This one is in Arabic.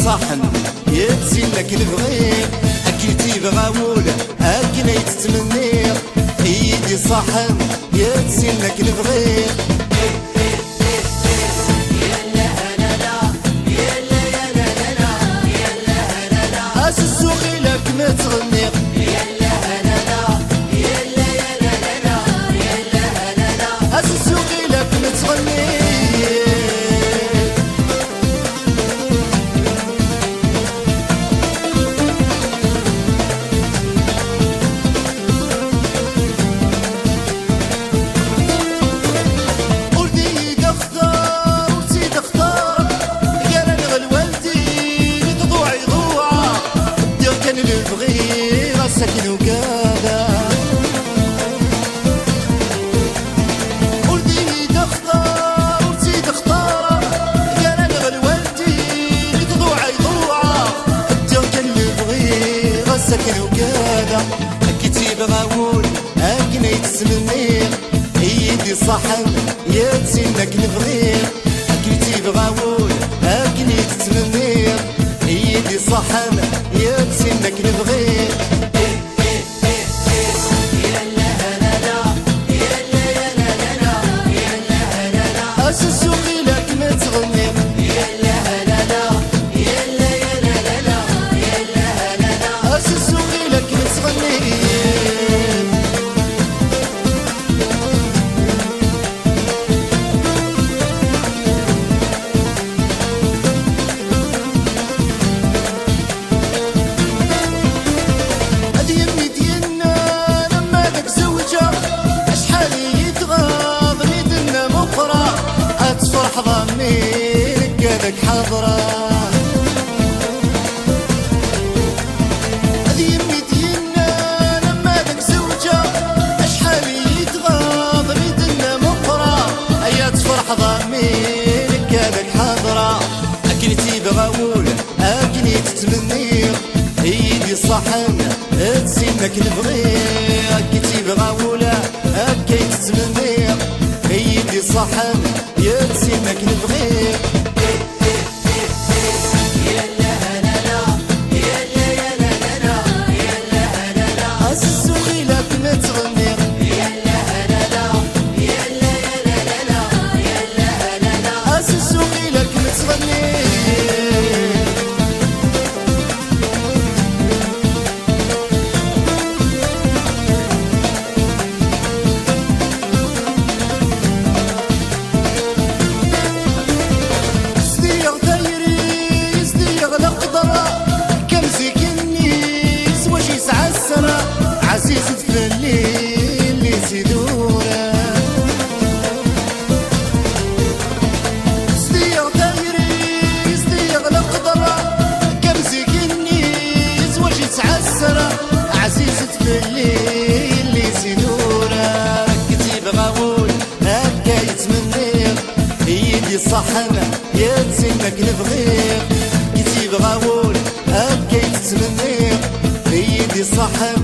صاحن يتسلك نبغيك أكلتي بغاول أكنا يتتمنيك ايدي صاحن يتسلك نبغيك متغنيق يلا هلا لا يلا يلا لا يلا هلا لا السوقي لك متغنيق ولدي دختار وسيد اختار قال انا والوالدي تضوع يضوع كان البغي غسكن وقادا ولدي تختار وتزيد اختار قال انا والوالدي تضوع يضوع كان البغي غسكن وقادا كتيب غاول اكنا يتسمنيق ايدي صحن يتسنك نبغيق كتيب غاول اكنا يتسمنيق ايدي صحن يتسنك نبغيك يلا هلا لا يلا يلا لا يلا هلا لا السوقي لك متغنيق يلا هلا لا يلا يلا لا يلا هلا لا السوقي لك متغنيق ضميرك قدك حضرة هذي يمي دينا لما دك زوجة أشحال يتغاض ريدنا مقرة أيا تفرح ضميرك قدك حضرة أكلتي بغاول أكني تتمنيق ايدي صحن تسينك نبغيق أكلتي بغاول أكي تتمنيق ايدي صحن يتسينك نبغيك يلا هلا لا يلا يلا لا يلا هلا لا السوقي لك متغنيق يلا هلا لا يلا يلا لا يلا هلا لا السوقي لك متغنيق عزيزة في الليل اللي تدوره صديق دايري صديق القدرة كمزي كنيز وجه تعسرة عزيزة في الليل اللي تدوره كتيب غاول هكا يتمنيق ايدي صحن يتسنك نبغيق كتيب غاول هكا يتمنيق ايدي صحن